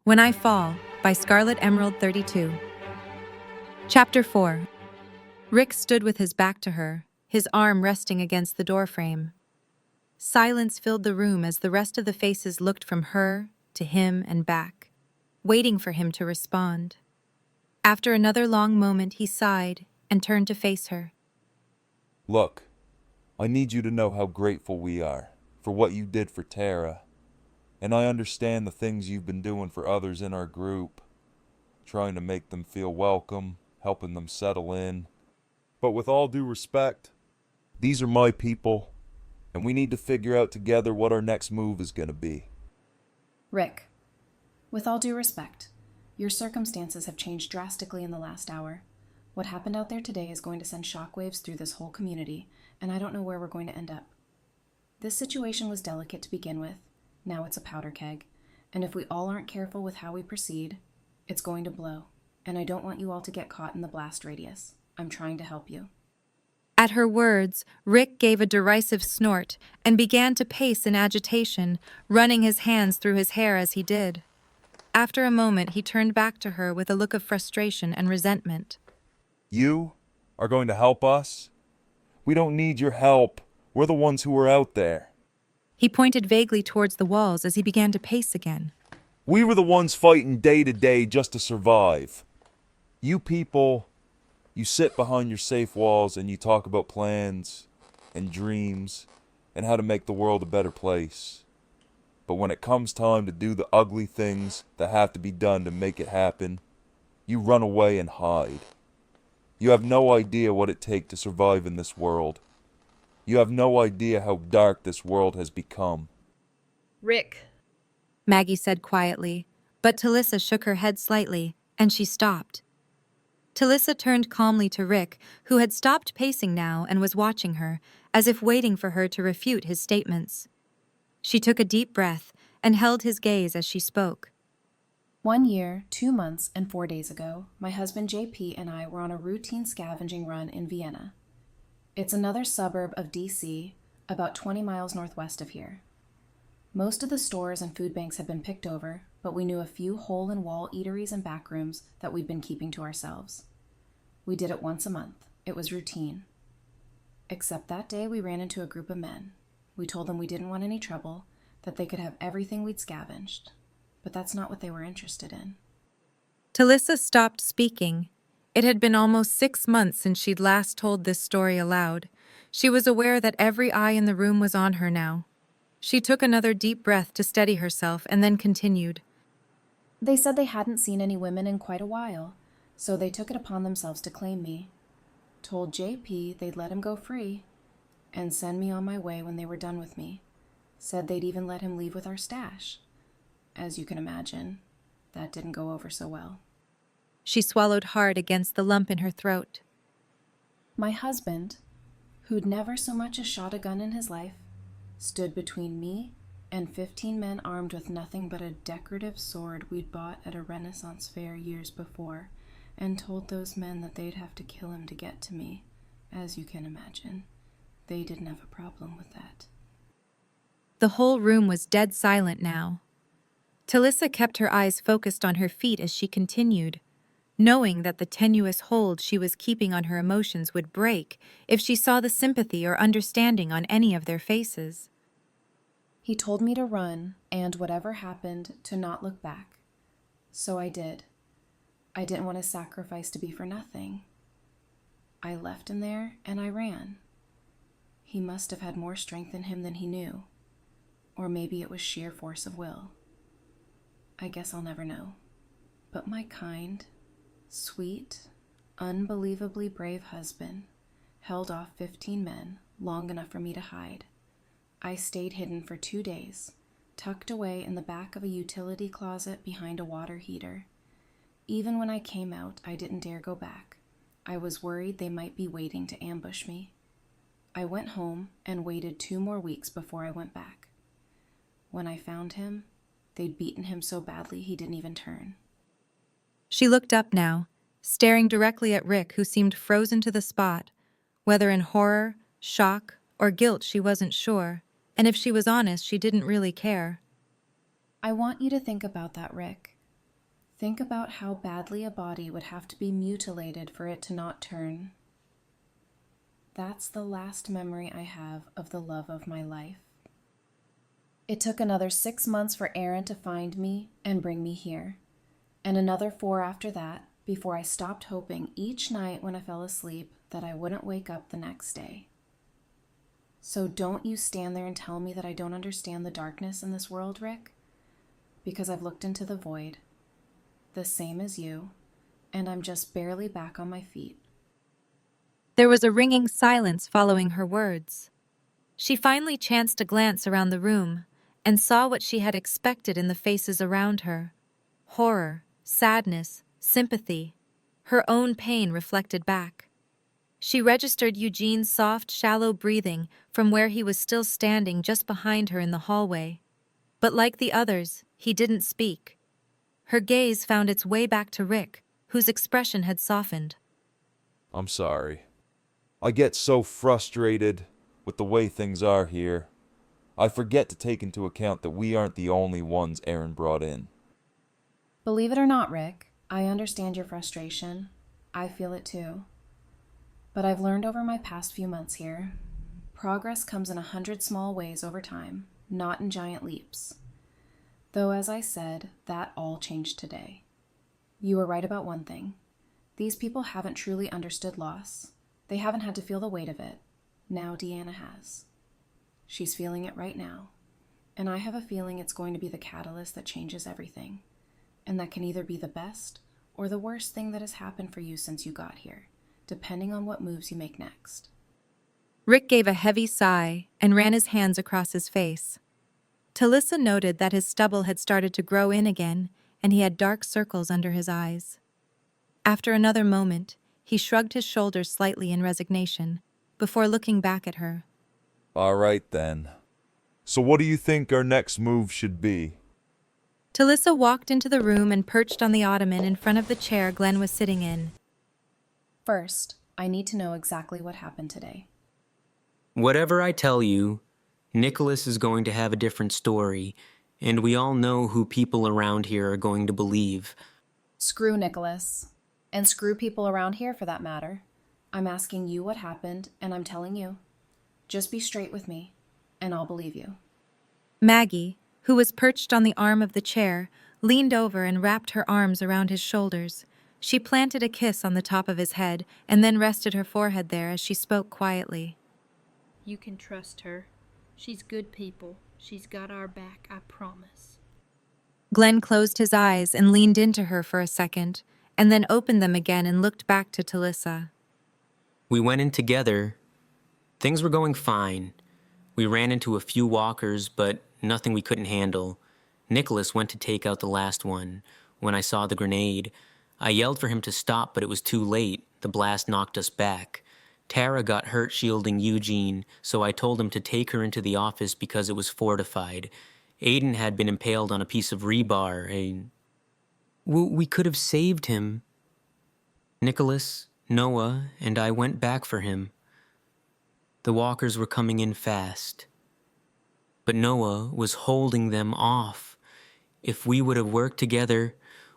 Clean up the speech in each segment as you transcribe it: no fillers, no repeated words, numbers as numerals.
When I Fall by Scarlet Emerald 32. Chapter 4. Rick stood with his back to her, his arm resting against the doorframe. Silence filled the room as the rest of the faces looked from her to him and back, waiting for him to respond. After another long moment, he sighed and turned to face her. Look, I need you to know how grateful we are for what you did for Tara. And I understand the things you've been doing for others in our group, trying to make them feel welcome, helping them settle in. But with all due respect, these are my people, and we need to figure out together what our next move is going to be. Rick, with all due respect, your circumstances have changed drastically in the last hour. What happened out there today is going to send shockwaves through this whole community, and I don't know where we're going to end up. This situation was delicate to begin with. Now it's a powder keg, and if we all aren't careful with how we proceed, it's going to blow, and I don't want you all to get caught in the blast radius. I'm trying to help you. At her words, Rick gave a derisive snort and began to pace in agitation, running his hands through his hair as he did. After a moment, he turned back to her with a look of frustration and resentment. You are going to help us? We don't need your help. We're the ones who are out there. He pointed vaguely towards the walls as he began to pace again. We were the ones fighting day to day just to survive. You people, you sit behind your safe walls and you talk about plans and dreams and how to make the world a better place. But when it comes time to do the ugly things that have to be done to make it happen, you run away and hide. You have no idea what it takes to survive in this world. You have no idea how dark this world has become. Rick, Maggie said quietly, but Talisa shook her head slightly, and she stopped. Talisa turned calmly to Rick, who had stopped pacing now and was watching her, as if waiting for her to refute his statements. She took a deep breath and held his gaze as she spoke. 1 year, 2 months, and 4 days ago, my husband JP and I were on a routine scavenging run in Vienna. It's another suburb of DC, about 20 miles northwest of here. Most of the stores and food banks had been picked over, but we knew a few hole-in-wall eateries and back rooms that we'd been keeping to ourselves. We did it once a month. It was routine. Except that day we ran into a group of men. We told them we didn't want any trouble, that they could have everything we'd scavenged. But that's not what they were interested in. Talisa stopped speaking. It had been almost 6 months since she'd last told this story aloud. She was aware that every eye in the room was on her now. She took another deep breath to steady herself and then continued. They said they hadn't seen any women in quite a while, so they took it upon themselves to claim me. Told JP they'd let him go free and send me on my way when they were done with me. Said they'd even let him leave with our stash. As you can imagine, that didn't go over so well. She swallowed hard against the lump in her throat. My husband, who'd never so much as shot a gun in his life, stood between me and 15 men armed with nothing but a decorative sword we'd bought at a Renaissance fair years before, and told those men that they'd have to kill him to get to me. As you can imagine, they didn't have a problem with that. The whole room was dead silent now. Talisa kept her eyes focused on her feet as she continued, knowing that the tenuous hold she was keeping on her emotions would break if she saw the sympathy or understanding on any of their faces. He told me to run, and whatever happened, to not look back. So I did. I didn't want his sacrifice to be for nothing. I left him there, and I ran. He must have had more strength in him than he knew. Or maybe it was sheer force of will. I guess I'll never know. But my kind, sweet, unbelievably brave husband held off 15 men long enough for me to hide. I stayed hidden for 2 days, tucked away in the back of a utility closet behind a water heater. Even when I came out, I didn't dare go back. I was worried they might be waiting to ambush me. I went home and waited 2 more weeks before I went back. When I found him, they'd beaten him so badly he didn't even turn. She looked up now, staring directly at Rick, who seemed frozen to the spot. Whether in horror, shock, or guilt, she wasn't sure, and if she was honest, she didn't really care. I want you to think about that, Rick. Think about how badly a body would have to be mutilated for it to not turn. That's the last memory I have of the love of my life. It took another 6 months for Aaron to find me and bring me here, and another 4 after that before I stopped hoping each night when I fell asleep that I wouldn't wake up the next day. So don't you stand there and tell me that I don't understand the darkness in this world, Rick, because I've looked into the void, the same as you, and I'm just barely back on my feet. There was a ringing silence following her words. She finally chanced a glance around the room and saw what she had expected in the faces around her: horror, sadness, sympathy, her own pain reflected back. She registered Eugene's soft, shallow breathing from where he was still standing just behind her in the hallway. But like the others, he didn't speak. Her gaze found its way back to Rick, whose expression had softened. I'm sorry. I get so frustrated with the way things are here. I forget to take into account that we aren't the only ones Aaron brought in. Believe it or not, Rick, I understand your frustration. I feel it too. But I've learned over my past few months here, progress comes in 100 small ways over time, not in giant leaps. Though, as I said, that all changed today. You were right about one thing. These people haven't truly understood loss. They haven't had to feel the weight of it. Now Deeana has. She's feeling it right now. And I have a feeling it's going to be the catalyst that changes everything. And that can either be the best or the worst thing that has happened for you since you got here, depending on what moves you make next. Rick gave a heavy sigh and ran his hands across his face. Talisa noted that his stubble had started to grow in again, and he had dark circles under his eyes. After another moment, he shrugged his shoulders slightly in resignation, before looking back at her. All right, then. So what do you think our next move should be? Talisa walked into the room and perched on the ottoman in front of the chair Glenn was sitting in. First, I need to know exactly what happened today. Whatever I tell you, Nicholas is going to have a different story, and we all know who people around here are going to believe. Screw Nicholas. And screw people around here for that matter. I'm asking you what happened, and I'm telling you. Just be straight with me, and I'll believe you. Maggie, who was perched on the arm of the chair, leaned over and wrapped her arms around his shoulders. She planted a kiss on the top of his head and then rested her forehead there as she spoke quietly. You can trust her. She's good people. She's got our back, I promise. Glenn closed his eyes and leaned into her for a second, and then opened them again and looked back to Talisa. We went in together. Things were going fine. We ran into a few walkers, but nothing we couldn't handle. Nicholas went to take out the last one. When I saw the grenade, I yelled for him to stop, but it was too late. The blast knocked us back. Tara got hurt shielding Eugene, so I told him to take her into the office because it was fortified. Aiden had been impaled on a piece of rebar. We could have saved him. Nicholas, Noah, and I went back for him. The walkers were coming in fast. But Noah was holding them off. If we would have worked together,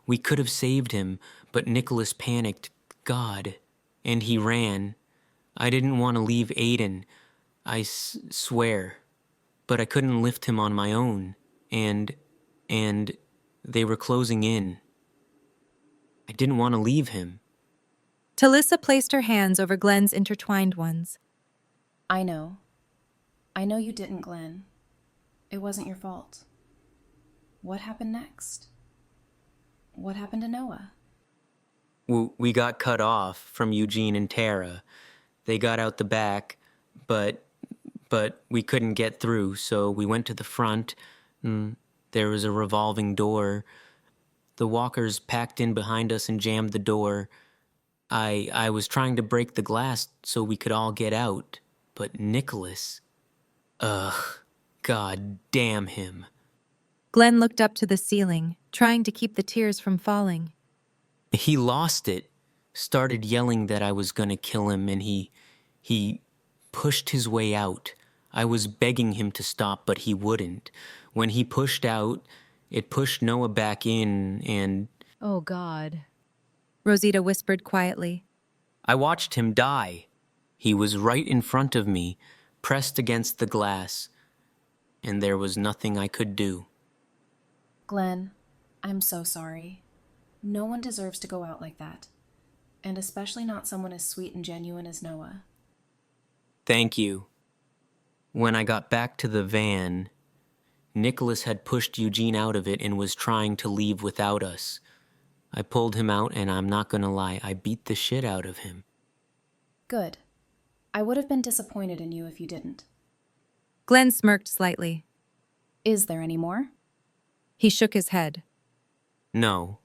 we could have saved him, but Nicholas panicked, God, and he ran. I didn't want to leave Aiden, I swear, but I couldn't lift him on my own, and they were closing in. I didn't want to leave him. Talisa placed her hands over Glenn's intertwined ones. I know. I know you didn't, Glenn. It wasn't your fault. What happened next? What happened to Noah? We got cut off from Eugene and Tara. They got out the back, but we couldn't get through, so we went to the front. There was a revolving door. The walkers packed in behind us and jammed the door. I was trying to break the glass so we could all get out, but Nicholas... God damn him. Glenn looked up to the ceiling, trying to keep the tears from falling. He lost it, started yelling that I was gonna kill him, and he pushed his way out. I was begging him to stop, but he wouldn't. When he pushed out, it pushed Noah back in, and Oh, God. Rosita whispered quietly. I watched him die. He was right in front of me, pressed against the glass, and there was nothing I could do. Glenn, I'm so sorry. No one deserves to go out like that. And especially not someone as sweet and genuine as Noah. Thank you. When I got back to the van, Nicholas had pushed Eugene out of it and was trying to leave without us. I pulled him out, and I'm not gonna lie, I beat the shit out of him. Good. I would have been disappointed in you if you didn't. Glenn smirked slightly. Is there any more? He shook his head. No.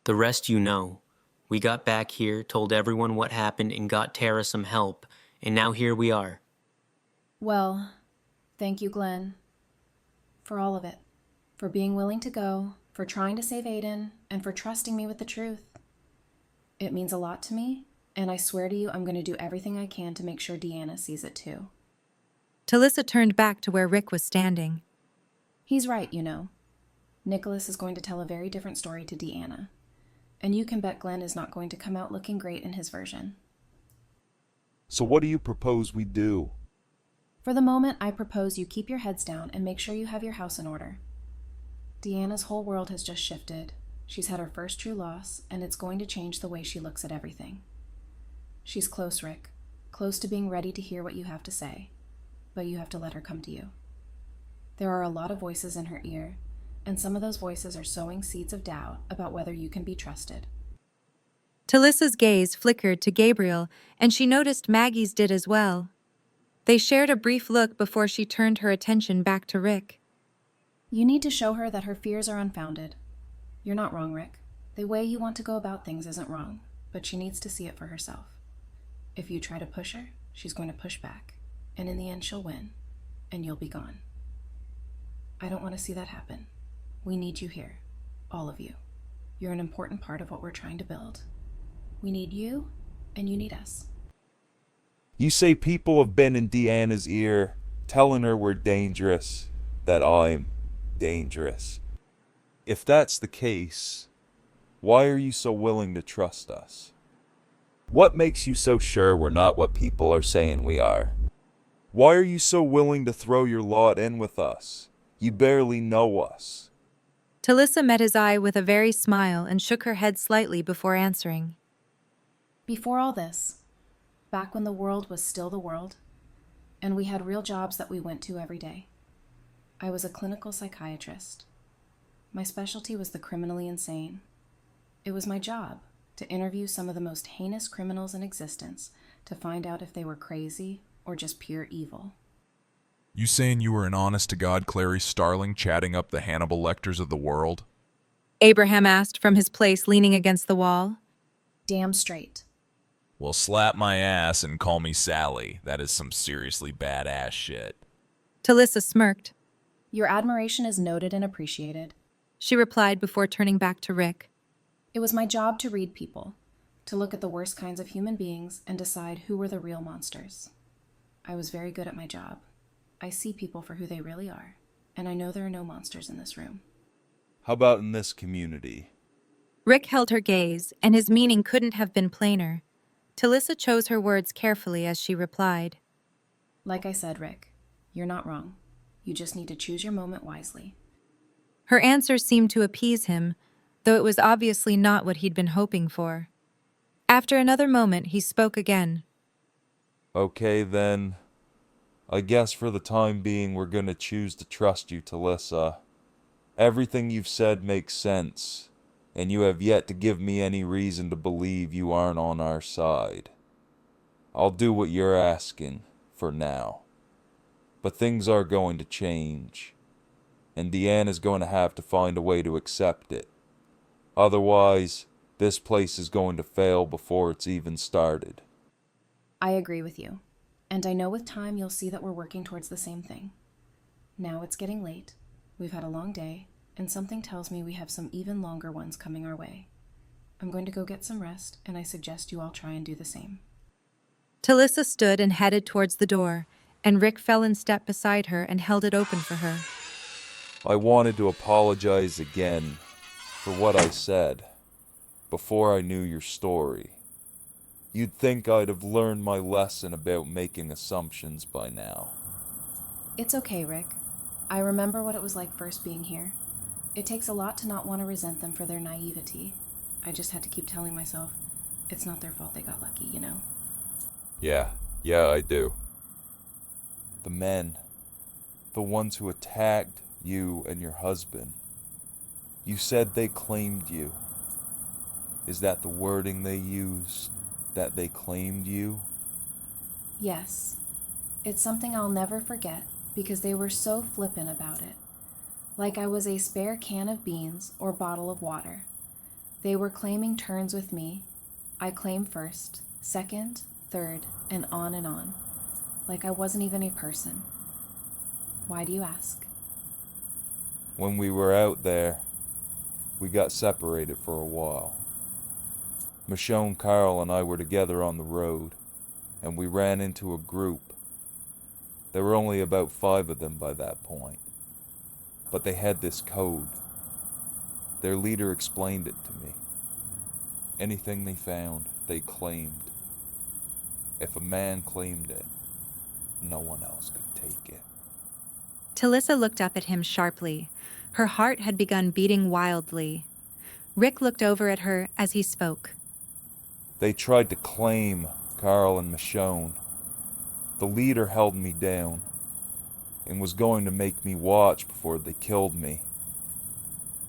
The rest you know. We got back here, told everyone what happened, and got Tara some help, and now here we are. Well, thank you, Glenn. For all of it. For being willing to go, for trying to save Aiden, and for trusting me with the truth. It means a lot to me, and I swear to you I'm going to do everything I can to make sure Deeana sees it too. Talisa turned back to where Rick was standing. He's right, you know. Nicholas is going to tell a very different story to Deeana. And you can bet Glenn is not going to come out looking great in his version. So what do you propose we do? For the moment, I propose you keep your heads down and make sure you have your house in order. Deanna's whole world has just shifted. She's had her first true loss, and it's going to change the way she looks at everything. She's close, Rick. Close to being ready to hear what you have to say. But you have to let her come to you. There are a lot of voices in her ear, and some of those voices are sowing seeds of doubt about whether you can be trusted. Talisa's gaze flickered to Gabriel, and she noticed Maggie's did as well. They shared a brief look before she turned her attention back to Rick. You need to show her that her fears are unfounded. You're not wrong, Rick. The way you want to go about things isn't wrong, but she needs to see it for herself. If you try to push her, she's going to push back, and in the end she'll win, and you'll be gone. I don't want to see that happen. We need you here, all of you. You're an important part of what we're trying to build. We need you, and you need us. You say people have been in Deanna's ear, telling her we're dangerous, that I'm dangerous. If that's the case, why are you so willing to trust us? What makes you so sure we're not what people are saying we are? Why are you so willing to throw your lot in with us? You barely know us. Talisa met his eye with a very smile and shook her head slightly before answering. Before all this, back when the world was still the world, and we had real jobs that we went to every day, I was a clinical psychiatrist. My specialty was the criminally insane. It was my job to interview some of the most heinous criminals in existence to find out if they were crazy or just pure evil. You saying you were an honest-to-God Clarice Starling chatting up the Hannibal Lecters of the world? Abraham asked from his place leaning against the wall. Damn straight. Well, slap my ass and call me Sally. That is some seriously badass shit. Talisa smirked. Your admiration is noted and appreciated. She replied before turning back to Rick. It was my job to read people, to look at the worst kinds of human beings and decide who were the real monsters. I was very good at my job. I see people for who they really are, and I know there are no monsters in this room. How about in this community? Rick held her gaze, and his meaning couldn't have been plainer. Talisa chose her words carefully as she replied. Like I said, Rick, you're not wrong. You just need to choose your moment wisely. Her answer seemed to appease him, though it was obviously not what he'd been hoping for. After another moment, he spoke again. Okay, then. I guess for the time being we're gonna choose to trust you, Talisa. Everything you've said makes sense, and you have yet to give me any reason to believe you aren't on our side. I'll do what you're asking, for now. But things are going to change, and Deanna's going to have to find a way to accept it. Otherwise, this place is going to fail before it's even started. I agree with you. And I know with time you'll see that we're working towards the same thing. Now it's getting late, we've had a long day, and something tells me we have some even longer ones coming our way. I'm going to go get some rest, and I suggest you all try and do the same. Talisa stood and headed towards the door, and Rick fell in step beside her and held it open for her. I wanted to apologize again for what I said. before I knew your story. You'd think I'd have learned my lesson about making assumptions by now. It's okay, Rick. I remember what it was like first being here. It takes a lot to not want to resent them for their naivety. I just had to keep telling myself, it's not their fault they got lucky, you know? Yeah, I do. The men, the ones who attacked you and your husband, you said they claimed you. Is that the wording they used, that they claimed you? Yes. It's something I'll never forget because they were so flippant about it. Like I was a spare can of beans or bottle of water. They were claiming turns with me. I claimed first, second, third, and on, like I wasn't even a person. Why do you ask? When we were out there, we got separated for a while. Michonne, Carl, and I were together on the road, and we ran into a group. There were only about 5 of them by that point, but they had this code. Their leader explained it to me. Anything they found, they claimed. If a man claimed it, no one else could take it. Talisa looked up at him sharply. Her heart had begun beating wildly. Rick looked over at her as he spoke. They tried to claim Carl and Michonne. The leader held me down and was going to make me watch before they killed me.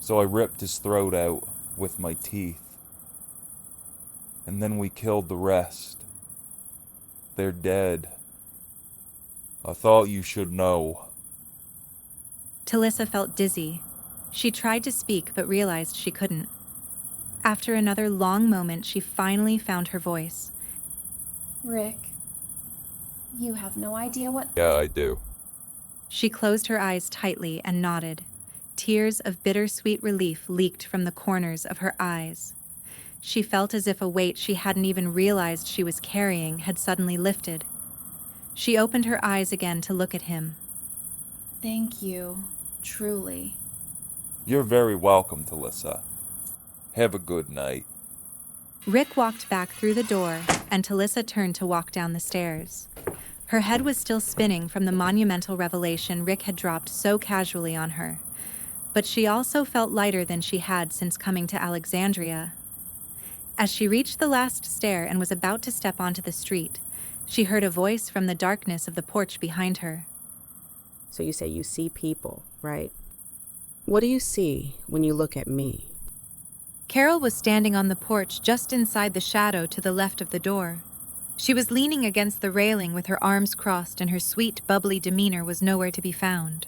So I ripped his throat out with my teeth. And then we killed the rest. They're dead. I thought you should know. Talisa felt dizzy. She tried to speak but realized she couldn't. After another long moment, she finally found her voice. Rick, you have no idea what... Yeah, I do. She closed her eyes tightly and nodded. Tears of bittersweet relief leaked from the corners of her eyes. She felt as if a weight she hadn't even realized she was carrying had suddenly lifted. She opened her eyes again to look at him. Thank you, truly. You're very welcome, Talisa. Have a good night. Rick walked back through the door, and Talisa turned to walk down the stairs. Her head was still spinning from the monumental revelation Rick had dropped so casually on her. But she also felt lighter than she had since coming to Alexandria. As she reached the last stair and was about to step onto the street, she heard a voice from the darkness of the porch behind her. So you say you see people, right? What do you see when you look at me? Carol was standing on the porch just inside the shadow to the left of the door. She was leaning against the railing with her arms crossed, and her sweet, bubbly demeanor was nowhere to be found.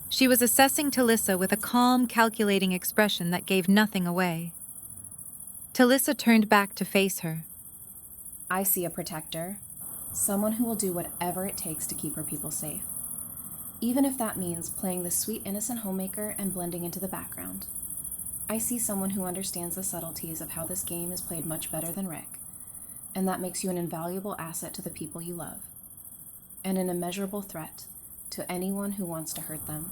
She was assessing Talisa with a calm, calculating expression that gave nothing away. Talisa turned back to face her. I see a protector. Someone who will do whatever it takes to keep her people safe. Even if that means playing the sweet, innocent homemaker and blending into the background. I see someone who understands the subtleties of how this game is played much better than Rick, and that makes you an invaluable asset to the people you love, and an immeasurable threat to anyone who wants to hurt them.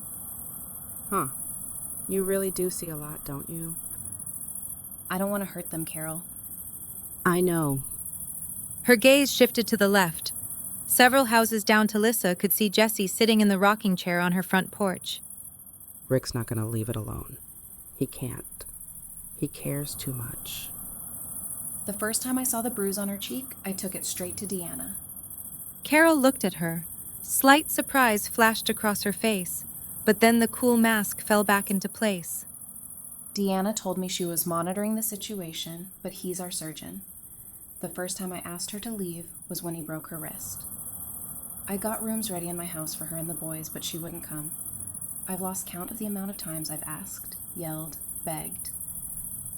Huh. You really do see a lot, don't you? I don't want to hurt them, Carol. I know. Her gaze shifted to the left. Several houses down Talisa could see Jessie sitting in the rocking chair on her front porch. Rick's not going to leave it alone. He can't. He cares too much. The first time I saw the bruise on her cheek, I took it straight to Deeana. Carol looked at her. Slight surprise flashed across her face, but then the cool mask fell back into place. Deeana told me she was monitoring the situation, but he's our surgeon. The first time I asked her to leave was when he broke her wrist. I got rooms ready in my house for her and the boys, but she wouldn't come. I've lost count of the amount of times I've asked, yelled, begged.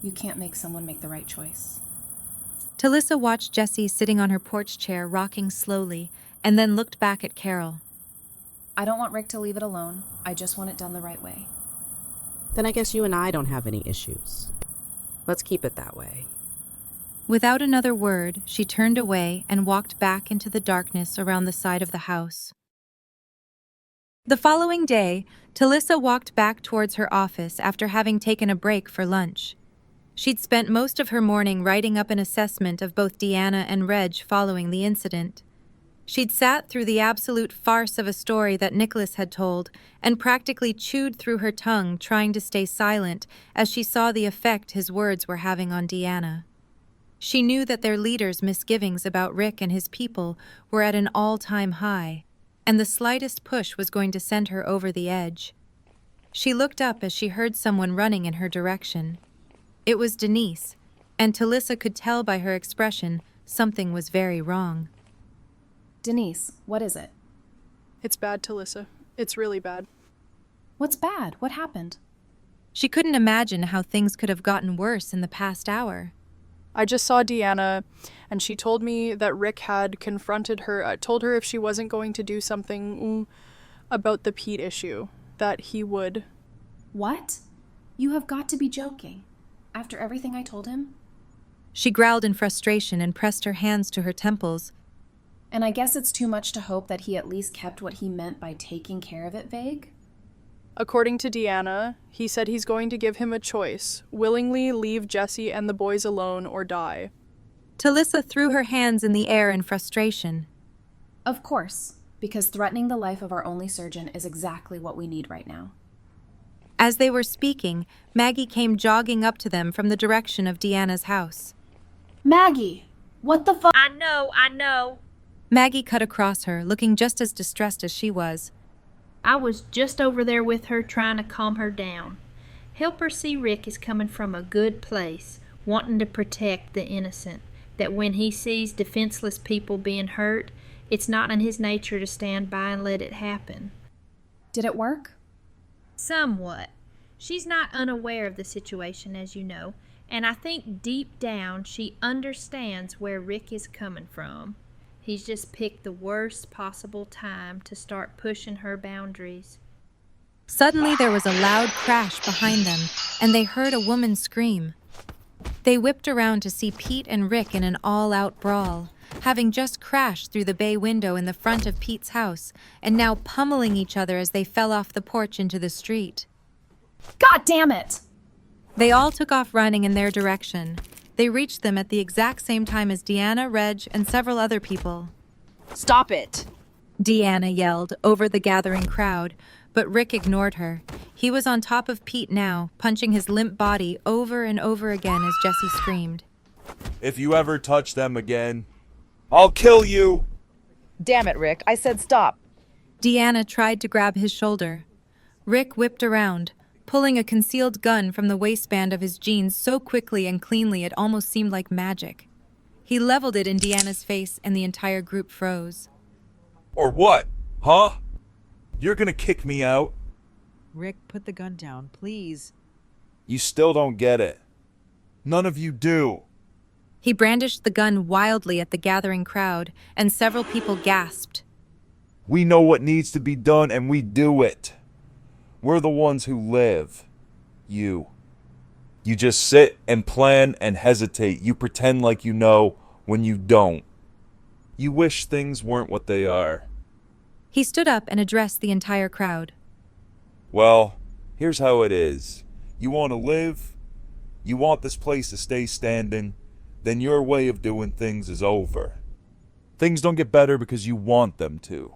You can't make someone make the right choice. Talisa watched Jessie sitting on her porch chair, rocking slowly, and then looked back at Carol. I don't want Rick to leave it alone. I just want it done the right way. Then I guess you and I don't have any issues. Let's keep it that way. Without another word, she turned away and walked back into the darkness around the side of the house. The following day, Talisa walked back towards her office after having taken a break for lunch. She'd spent most of her morning writing up an assessment of both Deeana and Reg following the incident. She'd sat through the absolute farce of a story that Nicholas had told and practically chewed through her tongue trying to stay silent as she saw the effect his words were having on Deeana. She knew that their leader's misgivings about Rick and his people were at an all-time high, and the slightest push was going to send her over the edge. She looked up as she heard someone running in her direction. It was Denise, and Talisa could tell by her expression something was very wrong. Denise, what is it? It's bad, Talisa. It's really bad. What's bad? What happened? She couldn't imagine how things could have gotten worse in the past hour. I just saw Deeana, and she told me that Rick had confronted her, told her if she wasn't going to do something about the Pete issue, that he would. What? You have got to be joking. After everything I told him? She growled in frustration and pressed her hands to her temples. And I guess it's too much to hope that he at least kept what he meant by taking care of it vague? According to Deeana, he said he's going to give him a choice, willingly leave Jesse and the boys alone or die. Talisa threw her hands in the air in frustration. Of course, because threatening the life of our only surgeon is exactly what we need right now. As they were speaking, Maggie came jogging up to them from the direction of Deanna's house. Maggie! What the fuck? I know. Maggie cut across her, looking just as distressed as she was. I was just over there with her trying to calm her down. Help her see Rick is coming from a good place, wanting to protect the innocent, that when he sees defenseless people being hurt, it's not in his nature to stand by and let it happen. Did it work? Somewhat. She's not unaware of the situation, as you know, and I think deep down she understands where Rick is coming from. He's just picked the worst possible time to start pushing her boundaries. Suddenly there was a loud crash behind them, and they heard a woman scream. They whipped around to see Pete and Rick in an all-out brawl, having just crashed through the bay window in the front of Pete's house, and now pummeling each other as they fell off the porch into the street. God damn it! They all took off running in their direction. They reached them at the exact same time as Deeana, Reg, and several other people. Stop it! Deeana yelled over the gathering crowd, but Rick ignored her. He was on top of Pete now, punching his limp body over and over again as Jesse screamed. If you ever touch them again, I'll kill you! Damn it, Rick. I said stop. Deeana tried to grab his shoulder. Rick whipped around, pulling a concealed gun from the waistband of his jeans so quickly and cleanly it almost seemed like magic. He leveled it in Deanna's face and the entire group froze. Or what? Huh? You're gonna kick me out? Rick, put the gun down, please. You still don't get it. None of you do. He brandished the gun wildly at the gathering crowd, and several people gasped. We know what needs to be done and we do it. We're the ones who live. You. You just sit and plan and hesitate. You pretend like you know when you don't. You wish things weren't what they are. He stood up and addressed the entire crowd. Well, here's how it is. You want to live? You want this place to stay standing? Then your way of doing things is over. Things don't get better because you want them to.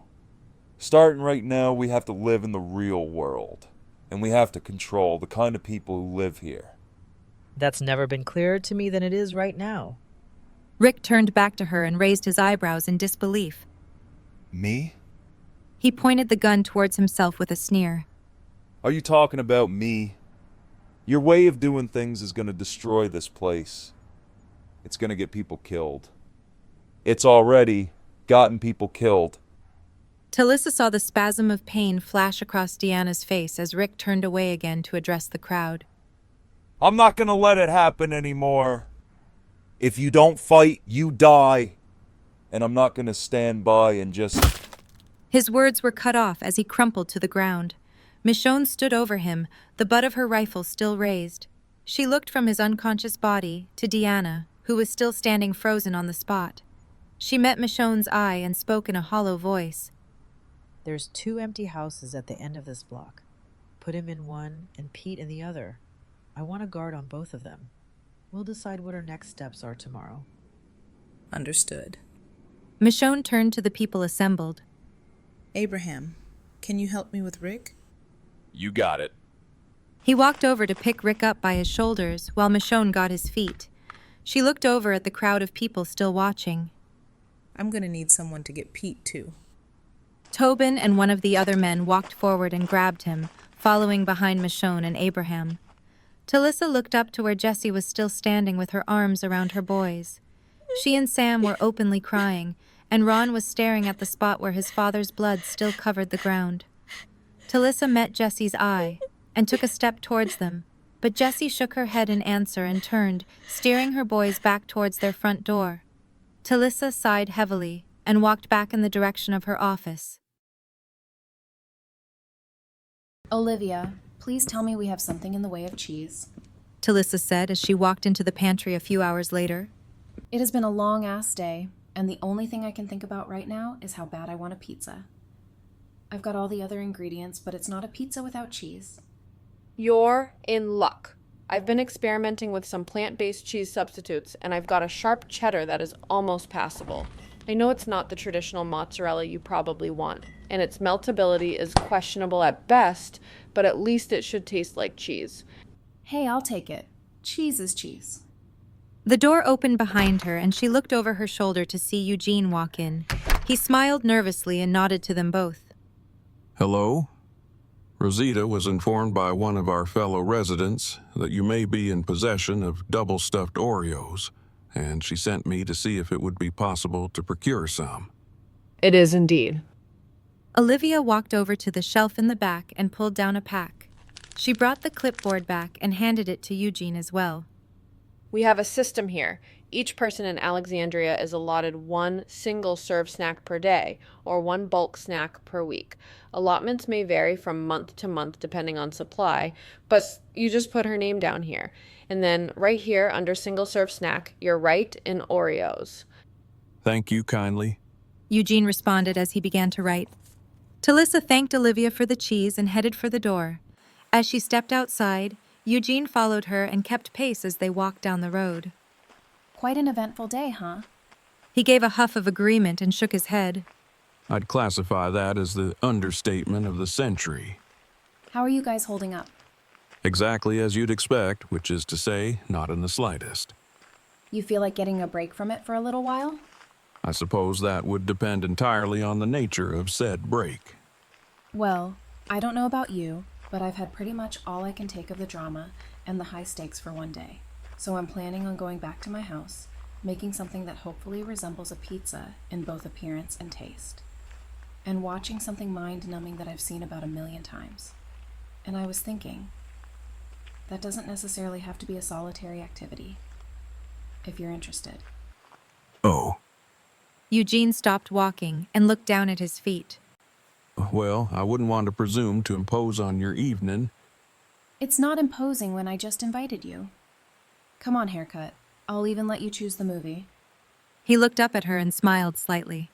Starting right now, we have to live in the real world. And we have to control the kind of people who live here. That's never been clearer to me than it is right now. Rick turned back to her and raised his eyebrows in disbelief. Me? He pointed the gun towards himself with a sneer. Are you talking about me? Your way of doing things is going to destroy this place. It's going to get people killed. It's already gotten people killed. Talisa saw the spasm of pain flash across Deanna's face as Rick turned away again to address the crowd. I'm not going to let it happen anymore. If you don't fight, you die. And I'm not going to stand by and just... His words were cut off as he crumpled to the ground. Michonne stood over him, the butt of her rifle still raised. She looked from his unconscious body to Deeana, who was still standing frozen on the spot. She met Michonne's eye and spoke in a hollow voice. There's 2 empty houses at the end of this block. Put him in one and Pete in the other. I want a guard on both of them. We'll decide what our next steps are tomorrow. Understood. Michonne turned to the people assembled. Abraham, can you help me with Rick? You got it. He walked over to pick Rick up by his shoulders while Michonne got his feet. She looked over at the crowd of people still watching. I'm gonna need someone to get Pete, too. Tobin and one of the other men walked forward and grabbed him, following behind Michonne and Abraham. Talisa looked up to where Jessie was still standing with her arms around her boys. She and Sam were openly crying, and Ron was staring at the spot where his father's blood still covered the ground. Talisa met Jessie's eye and took a step towards them, but Jessie shook her head in answer and turned, steering her boys back towards their front door. Talisa sighed heavily and walked back in the direction of her office. Olivia, please tell me we have something in the way of cheese. Talisa said as she walked into the pantry a few hours later. It has been a long-ass day, and the only thing I can think about right now is how bad I want a pizza. I've got all the other ingredients, but it's not a pizza without cheese. You're in luck. I've been experimenting with some plant-based cheese substitutes, and I've got a sharp cheddar that is almost passable. I know it's not the traditional mozzarella you probably want, and its meltability is questionable at best, but at least it should taste like cheese. Hey, I'll take it. Cheese is cheese. The door opened behind her, and she looked over her shoulder to see Eugene walk in. He smiled nervously and nodded to them both. Hello? Rosita was informed by one of our fellow residents that you may be in possession of double-stuffed Oreos, and she sent me to see if it would be possible to procure some. It is indeed. Olivia walked over to the shelf in the back and pulled down a pack. She brought the clipboard back and handed it to Eugene as well. We have a system here. Each person in Alexandria is allotted one single-serve snack per day, or one bulk snack per week. Allotments may vary from month to month depending on supply, but you just put her name down here. And then right here under single-serve snack, you're right in Oreos. Thank you kindly. Eugene responded as he began to write. Talisa thanked Olivia for the cheese and headed for the door. As she stepped outside, Eugene followed her and kept pace as they walked down the road. Quite an eventful day, huh? He gave a huff of agreement and shook his head. I'd classify that as the understatement of the century. How are you guys holding up? Exactly as you'd expect, which is to say, not in the slightest. You feel like getting a break from it for a little while? I suppose that would depend entirely on the nature of said break. Well, I don't know about you, but I've had pretty much all I can take of the drama and the high stakes for one day. So I'm planning on going back to my house, making something that hopefully resembles a pizza in both appearance and taste. And watching something mind-numbing that I've seen about 1,000,000 times. And I was thinking, that doesn't necessarily have to be a solitary activity, if you're interested. Oh. Eugene stopped walking and looked down at his feet. Well, I wouldn't want to presume to impose on your evening. It's not imposing when I just invited you. Come on, haircut. I'll even let you choose the movie. He looked up at her and smiled slightly.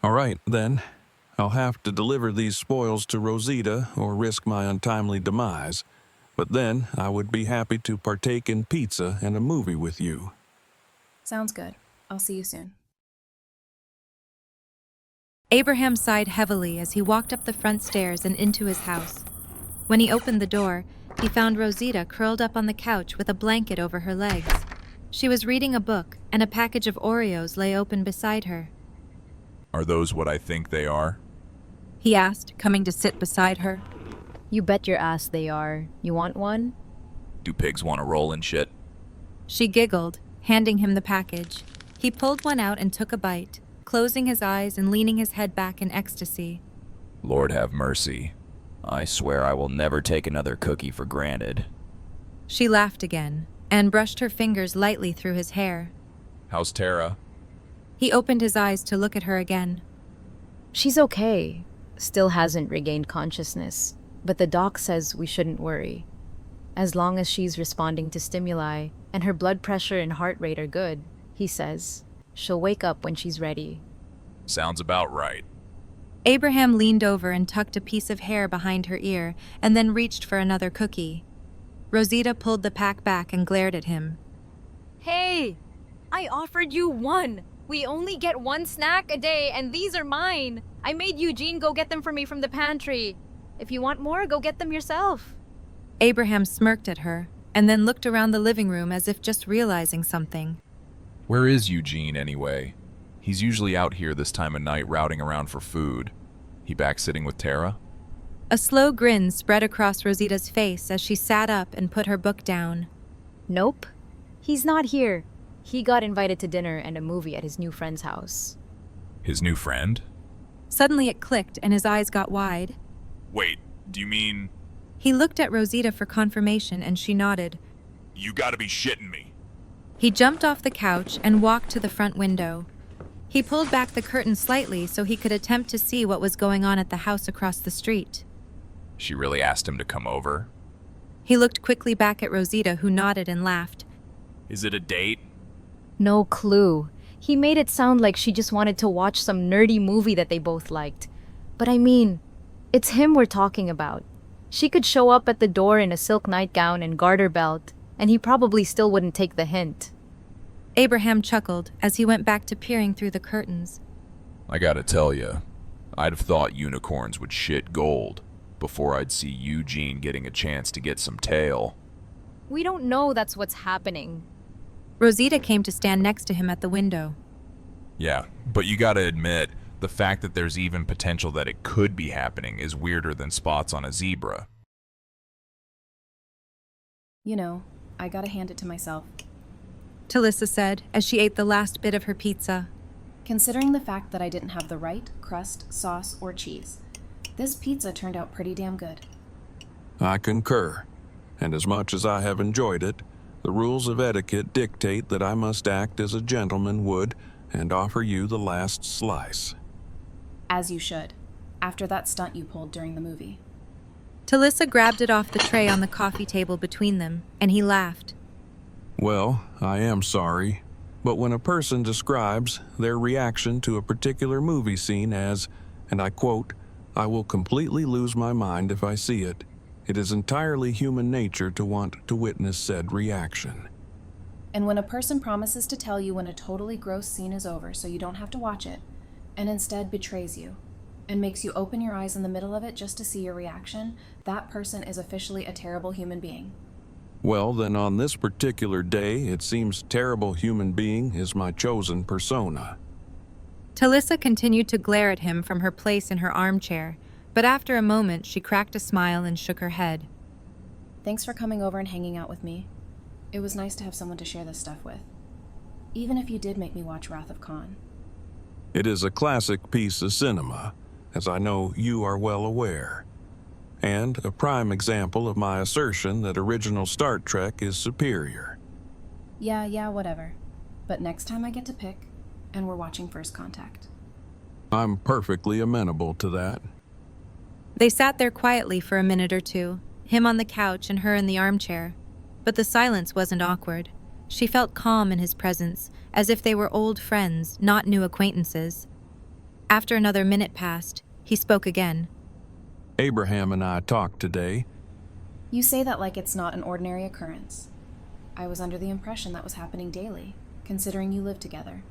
All right, then. I'll have to deliver these spoils to Rosita or risk my untimely demise. But then I would be happy to partake in pizza and a movie with you. Sounds good. I'll see you soon. Abraham sighed heavily as he walked up the front stairs and into his house. When he opened the door, he found Rosita curled up on the couch with a blanket over her legs. She was reading a book, and a package of Oreos lay open beside her. Are those what I think they are? He asked, coming to sit beside her. You bet your ass they are. You want one? Do pigs want to roll in shit? She giggled, handing him the package. He pulled one out and took a bite, closing his eyes and leaning his head back in ecstasy. Lord have mercy. I swear I will never take another cookie for granted. She laughed again and brushed her fingers lightly through his hair. How's Tara? He opened his eyes to look at her again. She's okay. Still hasn't regained consciousness, but the doc says we shouldn't worry. As long as she's responding to stimuli and her blood pressure and heart rate are good, he says, she'll wake up when she's ready. Sounds about right. Abraham leaned over and tucked a piece of hair behind her ear and then reached for another cookie. Rosita pulled the pack back and glared at him. Hey, I offered you one. We only get one snack a day, and these are mine. I made Eugene go get them for me from the pantry. If you want more, go get them yourself. Abraham smirked at her, and then looked around the living room as if just realizing something. Where is Eugene, anyway? He's usually out here this time of night routing around for food. He back sitting with Tara? A slow grin spread across Rosita's face as she sat up and put her book down. Nope. He's not here. He got invited to dinner and a movie at his new friend's house. His new friend? Suddenly it clicked and his eyes got wide. Wait, do you mean... He looked at Rosita for confirmation and she nodded. You gotta be shitting me. He jumped off the couch and walked to the front window. He pulled back the curtain slightly so he could attempt to see what was going on at the house across the street. She really asked him to come over? He looked quickly back at Rosita, who nodded and laughed. Is it a date? No clue. He made it sound like she just wanted to watch some nerdy movie that they both liked. But I mean, it's him we're talking about. She could show up at the door in a silk nightgown and garter belt, and he probably still wouldn't take the hint. Abraham chuckled as he went back to peering through the curtains. I gotta tell ya, I'd have thought unicorns would shit gold before I'd see Eugene getting a chance to get some tail. We don't know that's what's happening. Rosita came to stand next to him at the window. Yeah, but you gotta admit, the fact that there's even potential that it could be happening is weirder than spots on a zebra. You know, I gotta hand it to myself. Talisa said as she ate the last bit of her pizza. Considering the fact that I didn't have the right crust, sauce, or cheese, this pizza turned out pretty damn good. I concur, and as much as I have enjoyed it, the rules of etiquette dictate that I must act as a gentleman would and offer you the last slice. As you should, after that stunt you pulled during the movie. Talisa grabbed it off the tray on the coffee table between them, and he laughed. Well, I am sorry, but when a person describes their reaction to a particular movie scene as, and I quote, "I will completely lose my mind if I see it," it is entirely human nature to want to witness said reaction. And when a person promises to tell you when a totally gross scene is over so you don't have to watch it, and instead betrays you, and makes you open your eyes in the middle of it just to see your reaction, that person is officially a terrible human being. Well, then on this particular day, it seems terrible human being is my chosen persona. Talisa continued to glare at him from her place in her armchair, but after a moment she cracked a smile and shook her head. Thanks for coming over and hanging out with me. It was nice to have someone to share this stuff with. Even if you did make me watch Wrath of Khan. It is a classic piece of cinema, as I know you are well aware, and a prime example of my assertion that original Star Trek is superior. Yeah, whatever. But next time I get to pick, and we're watching First Contact. I'm perfectly amenable to that. They sat there quietly for a minute or two, him on the couch and her in the armchair. But the silence wasn't awkward. She felt calm in his presence, as if they were old friends, not new acquaintances. After another minute passed, he spoke again. Abraham and I talked today. You say that like it's not an ordinary occurrence. I was under the impression that was happening daily, considering you live together.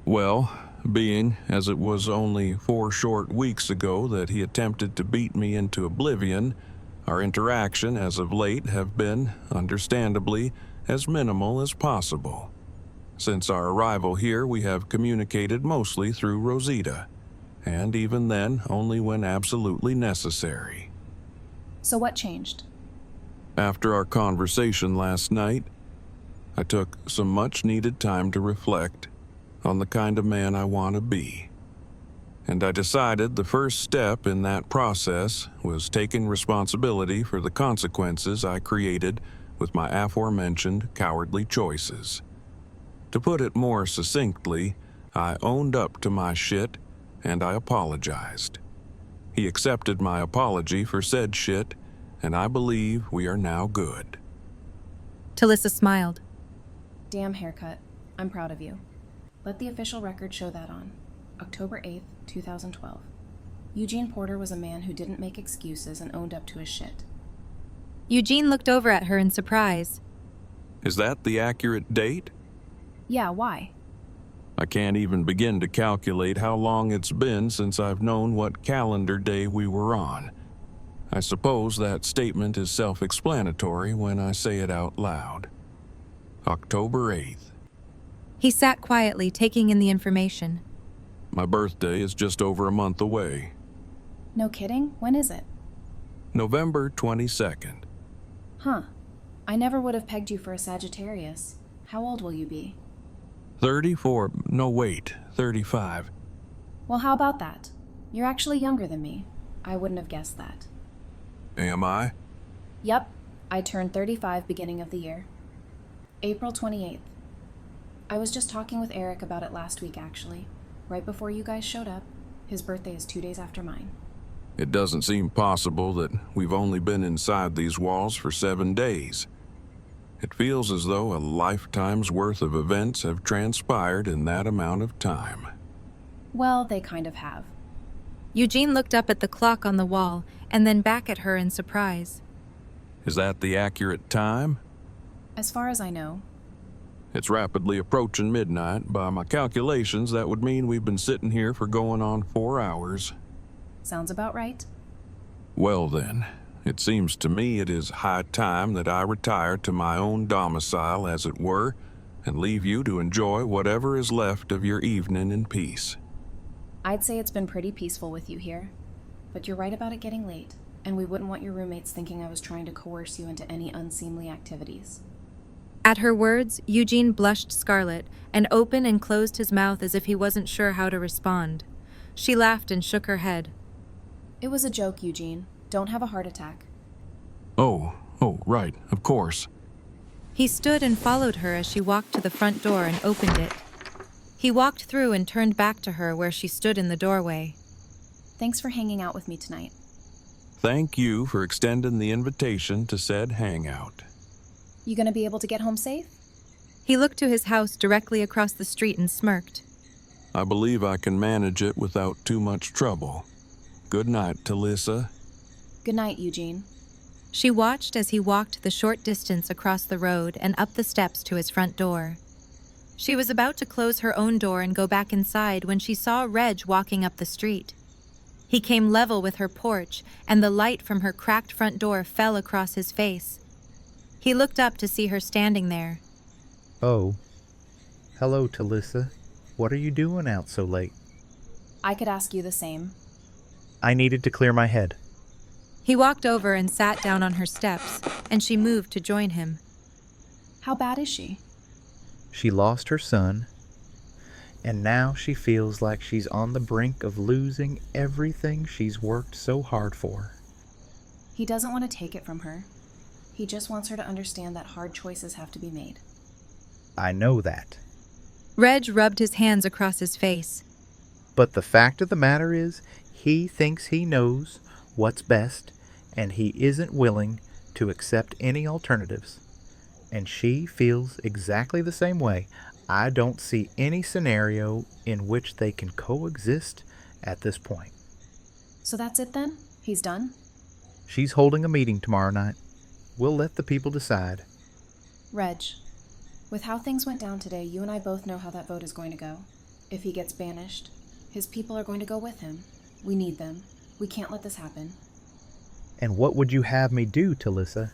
Well, being as it was only 4 short weeks ago that he attempted to beat me into oblivion, our interaction as of late have been, understandably, as minimal as possible. Since our arrival here, we have communicated mostly through Rosita, and even then, only when absolutely necessary. So what changed? After our conversation last night, I took some much-needed time to reflect on the kind of man I want to be. And I decided the first step in that process was taking responsibility for the consequences I created with my aforementioned cowardly choices. To put it more succinctly, I owned up to my shit and I apologized. He accepted my apology for said shit, and I believe we are now good. Talisa smiled. Damn haircut. I'm proud of you. Let the official record show that on October 8th, 2012. Eugene Porter was a man who didn't make excuses and owned up to his shit. Eugene looked over at her in surprise. Is that the accurate date? Yeah, why? I can't even begin to calculate how long it's been since I've known what calendar day we were on. I suppose that statement is self-explanatory when I say it out loud. October 8th. He sat quietly, taking in the information. My birthday is just over a month away. No kidding? When is it? November 22nd. Huh. I never would have pegged you for a Sagittarius. How old will you be? 34. No, wait. 35. Well, how about that? You're actually younger than me. I wouldn't have guessed that. Am I? Yep. I turned 35 beginning of the year. April 28th. I was just talking with Eric about it last week, actually. Right before you guys showed up. His birthday is 2 days after mine. It doesn't seem possible that we've only been inside these walls for 7 days. It feels as though a lifetime's worth of events have transpired in that amount of time. Well, they kind of have. Eugene looked up at the clock on the wall and then back at her in surprise. Is that the accurate time? As far as I know. It's rapidly approaching midnight. By my calculations, that would mean we've been sitting here for going on 4 hours. Sounds about right. Well then, it seems to me it is high time that I retire to my own domicile, as it were, and leave you to enjoy whatever is left of your evening in peace. I'd say it's been pretty peaceful with you here. But you're right about it getting late, and we wouldn't want your roommates thinking I was trying to coerce you into any unseemly activities. At her words, Eugene blushed scarlet and opened and closed his mouth as if he wasn't sure how to respond. She laughed and shook her head. It was a joke, Eugene. Don't have a heart attack. Oh, right, of course. He stood and followed her as she walked to the front door and opened it. He walked through and turned back to her where she stood in the doorway. Thanks for hanging out with me tonight. Thank you for extending the invitation to said hangout. You gonna be able to get home safe? He looked to his house directly across the street and smirked. I believe I can manage it without too much trouble. Good night, Talisa. Good night, Eugene. She watched as he walked the short distance across the road and up the steps to his front door. She was about to close her own door and go back inside when she saw Reg walking up the street. He came level with her porch, and the light from her cracked front door fell across his face. He looked up to see her standing there. Oh. Hello, Talisa. What are you doing out so late? I could ask you the same. I needed to clear my head. He walked over and sat down on her steps, and she moved to join him. How bad is she? She lost her son, and now she feels like she's on the brink of losing everything she's worked so hard for. He doesn't want to take it from her. He just wants her to understand that hard choices have to be made. I know that. Reg rubbed his hands across his face. But the fact of the matter is, he thinks he knows what's best, and he isn't willing to accept any alternatives. And she feels exactly the same way. I don't see any scenario in which they can coexist at this point. So that's it then? He's done? She's holding a meeting tomorrow night. We'll let the people decide. Reg, with how things went down today, you and I both know how that vote is going to go. If he gets banished, his people are going to go with him. We need them. We can't let this happen. And what would you have me do, Talisa?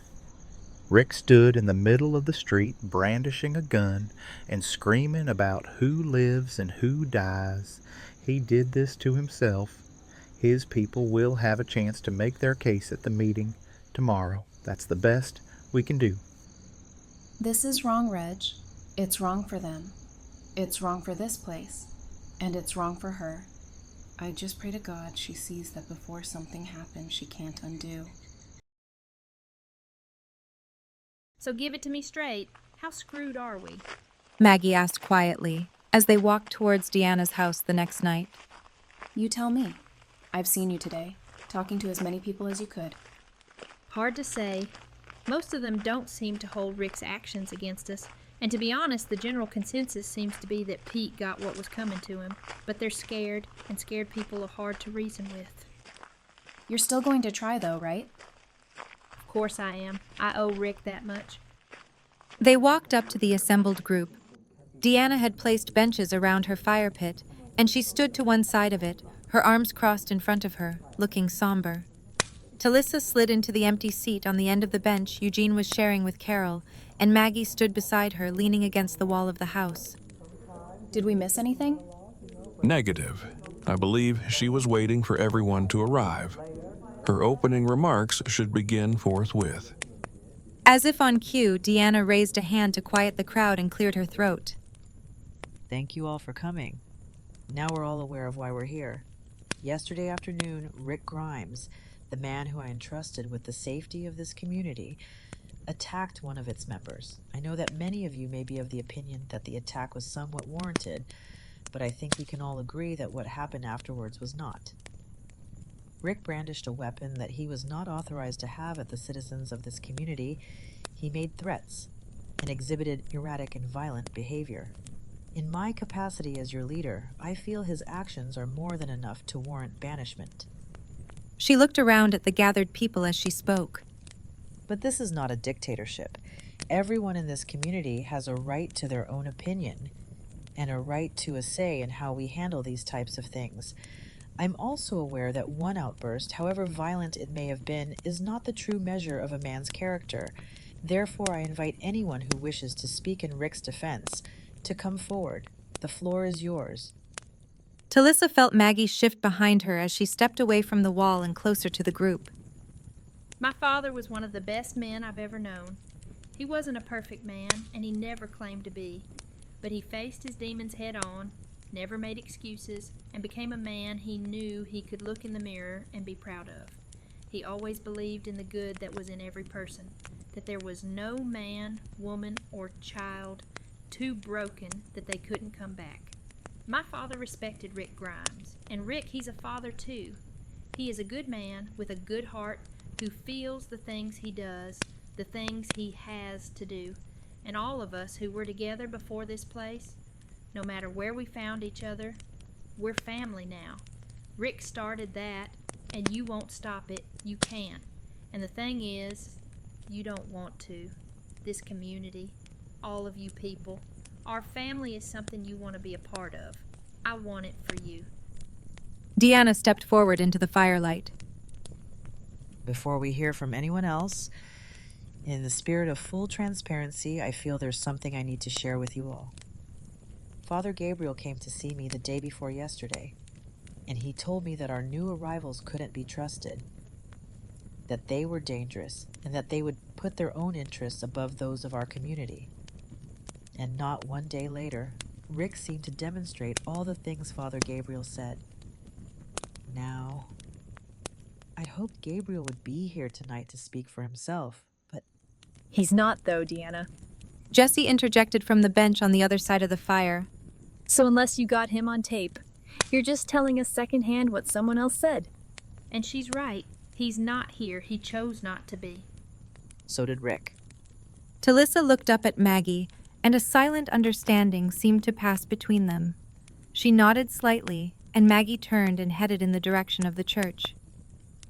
Rick stood in the middle of the street, brandishing a gun and screaming about who lives and who dies. He did this to himself. His people will have a chance to make their case at the meeting tomorrow. That's the best we can do. This is wrong, Reg. It's wrong for them. It's wrong for this place. And it's wrong for her. I just pray to God she sees that before something happens she can't undo. So give it to me straight. How screwed are we? Maggie asked quietly as they walked towards Deanna's house the next night. You tell me. I've seen you today, talking to as many people as you could. Hard to say. Most of them don't seem to hold Rick's actions against us, and to be honest, the general consensus seems to be that Pete got what was coming to him, but they're scared, and scared people are hard to reason with. You're still going to try though, right? Of course I am. I owe Rick that much. They walked up to the assembled group. Deeana had placed benches around her fire pit, and she stood to one side of it, her arms crossed in front of her, looking somber. Talisa slid into the empty seat on the end of the bench Eugene was sharing with Carol, and Maggie stood beside her, leaning against the wall of the house. Did we miss anything? Negative. I believe she was waiting for everyone to arrive. Her opening remarks should begin forthwith. As if on cue, Deeana raised a hand to quiet the crowd and cleared her throat. Thank you all for coming. Now we're all aware of why we're here. Yesterday afternoon, Rick Grimes, the man who I entrusted with the safety of this community, attacked one of its members. I know that many of you may be of the opinion that the attack was somewhat warranted, but I think we can all agree that what happened afterwards was not. Rick brandished a weapon that he was not authorized to have at the citizens of this community. He made threats and exhibited erratic and violent behavior. In my capacity as your leader, I feel his actions are more than enough to warrant banishment. She looked around at the gathered people as she spoke. But this is not a dictatorship. Everyone in this community has a right to their own opinion and a right to a say in how we handle these types of things. I'm also aware that one outburst, however violent it may have been, is not the true measure of a man's character. Therefore, I invite anyone who wishes to speak in Rick's defense to come forward. The floor is yours. Talisa felt Maggie shift behind her as she stepped away from the wall and closer to the group. My father was one of the best men I've ever known. He wasn't a perfect man, and he never claimed to be. But he faced his demons head on, never made excuses, and became a man he knew he could look in the mirror and be proud of. He always believed in the good that was in every person, that there was no man, woman, or child too broken that they couldn't come back. My father respected Rick Grimes, and Rick, he's a father too. He is a good man with a good heart who feels the things he does, the things he has to do. And all of us who were together before this place, no matter where we found each other, we're family now. Rick started that, and you won't stop it. You can't. And the thing is, you don't want to. This community, all of you people, our family is something you want to be a part of. I want it for you. Deeana stepped forward into the firelight. Before we hear from anyone else, in the spirit of full transparency, I feel there's something I need to share with you all. Father Gabriel came to see me the day before yesterday, and he told me that our new arrivals couldn't be trusted, that they were dangerous, and that they would put their own interests above those of our community. And not one day later, Rick seemed to demonstrate all the things Father Gabriel said. Now, I'd hoped Gabriel would be here tonight to speak for himself, but... He's not, though, Deeana. Jesse interjected from the bench on the other side of the fire. So unless you got him on tape, you're just telling us secondhand what someone else said. And she's right. He's not here. He chose not to be. So did Rick. Talisa looked up at Maggie, and a silent understanding seemed to pass between them. She nodded slightly, and Maggie turned and headed in the direction of the church.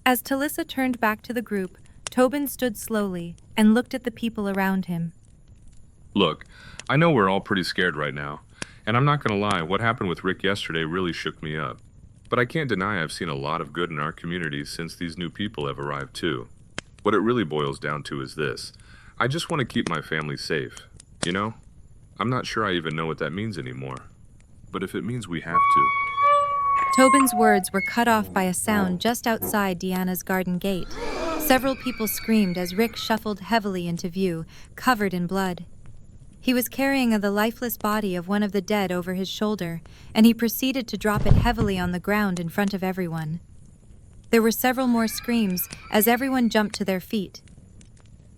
As Talisa turned back to the group, Tobin stood slowly and looked at the people around him. Look, I know we're all pretty scared right now, and I'm not gonna lie, what happened with Rick yesterday really shook me up. But I can't deny I've seen a lot of good in our community since these new people have arrived too. What it really boils down to is this. I just want to keep my family safe, you know? I'm not sure I even know what that means anymore. But if it means we have to... Tobin's words were cut off by a sound just outside Deanna's garden gate. Several people screamed as Rick shuffled heavily into view, covered in blood. He was carrying the lifeless body of one of the dead over his shoulder, and he proceeded to drop it heavily on the ground in front of everyone. There were several more screams as everyone jumped to their feet.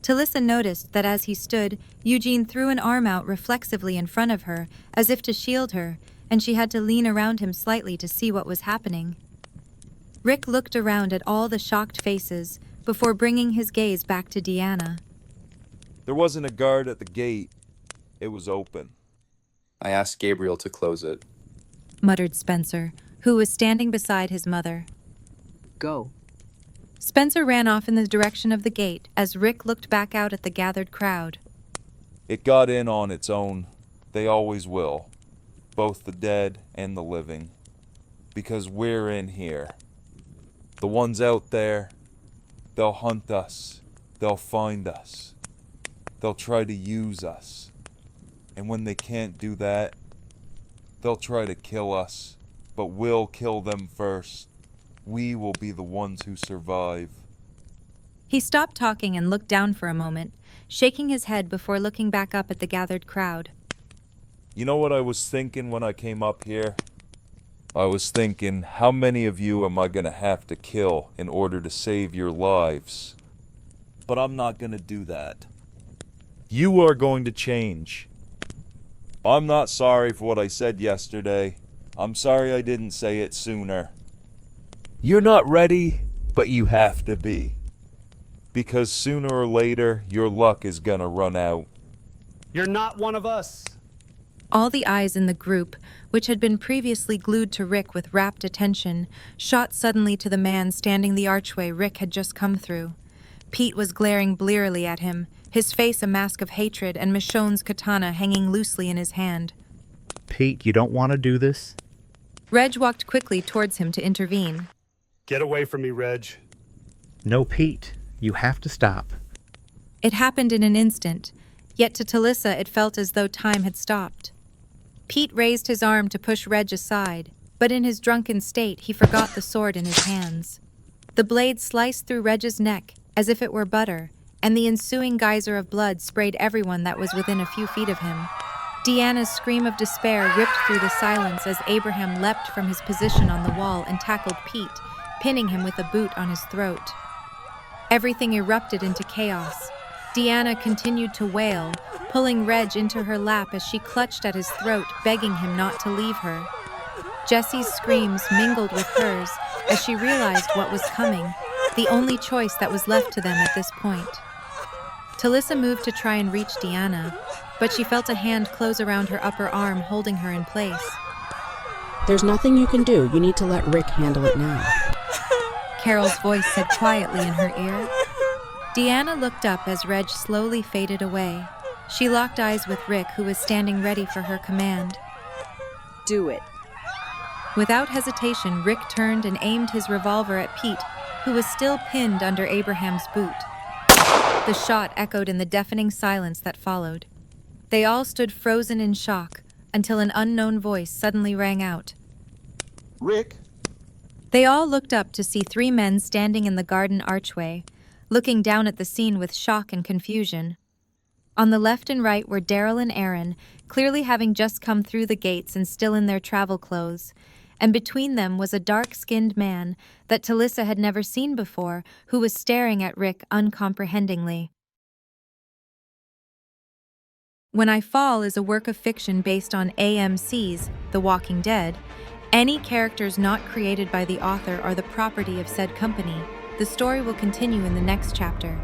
Talisa noticed that as he stood, Eugene threw an arm out reflexively in front of her, as if to shield her, and she had to lean around him slightly to see what was happening. Rick looked around at all the shocked faces before bringing his gaze back to Deeana. There wasn't a guard at the gate. It was open. I asked Gabriel to close it, muttered Spencer, who was standing beside his mother. Go. Spencer ran off in the direction of the gate as Rick looked back out at the gathered crowd. It got in on its own. They always will. Both the dead and the living. Because we're in here. The ones out there, they'll hunt us. They'll find us. They'll try to use us. And when they can't do that, they'll try to kill us. But we'll kill them first. We will be the ones who survive. He stopped talking and looked down for a moment, shaking his head before looking back up at the gathered crowd. You know what I was thinking when I came up here? I was thinking, how many of you am I gonna have to kill in order to save your lives? But I'm not gonna do that. You are going to change. I'm not sorry for what I said yesterday. I'm sorry I didn't say it sooner. You're not ready, but you have to be. Because sooner or later, your luck is gonna run out. You're not one of us. All the eyes in the group, which had been previously glued to Rick with rapt attention, shot suddenly to the man standing the archway Rick had just come through. Pete was glaring blearily at him, his face a mask of hatred and Michonne's katana hanging loosely in his hand. Pete, you don't want to do this? Reg walked quickly towards him to intervene. Get away from me, Reg. No, Pete. You have to stop. It happened in an instant, yet to Talisa it felt as though time had stopped. Pete raised his arm to push Reg aside, but in his drunken state he forgot the sword in his hands. The blade sliced through Reg's neck as if it were butter, and the ensuing geyser of blood sprayed everyone that was within a few feet of him. Deanna's scream of despair ripped through the silence as Abraham leapt from his position on the wall and tackled Pete, pinning him with a boot on his throat. Everything erupted into chaos. Deeana continued to wail, pulling Reg into her lap as she clutched at his throat, begging him not to leave her. Jessie's screams mingled with hers as she realized what was coming, the only choice that was left to them at this point. Talisa moved to try and reach Deeana, but she felt a hand close around her upper arm, holding her in place. There's nothing you can do. You need to let Rick handle it now. Carol's voice said quietly in her ear. Deeana looked up as Reg slowly faded away. She locked eyes with Rick, who was standing ready for her command. Do it. Without hesitation, Rick turned and aimed his revolver at Pete, who was still pinned under Abraham's boot. The shot echoed in the deafening silence that followed. They all stood frozen in shock until an unknown voice suddenly rang out. Rick? They all looked up to see three men standing in the garden archway, looking down at the scene with shock and confusion. On the left and right were Daryl and Aaron, clearly having just come through the gates and still in their travel clothes, and between them was a dark-skinned man that Talisa had never seen before, who was staring at Rick uncomprehendingly. When I Fall is a work of fiction based on AMC's The Walking Dead. Any characters not created by the author are the property of said company. The story will continue in the next chapter.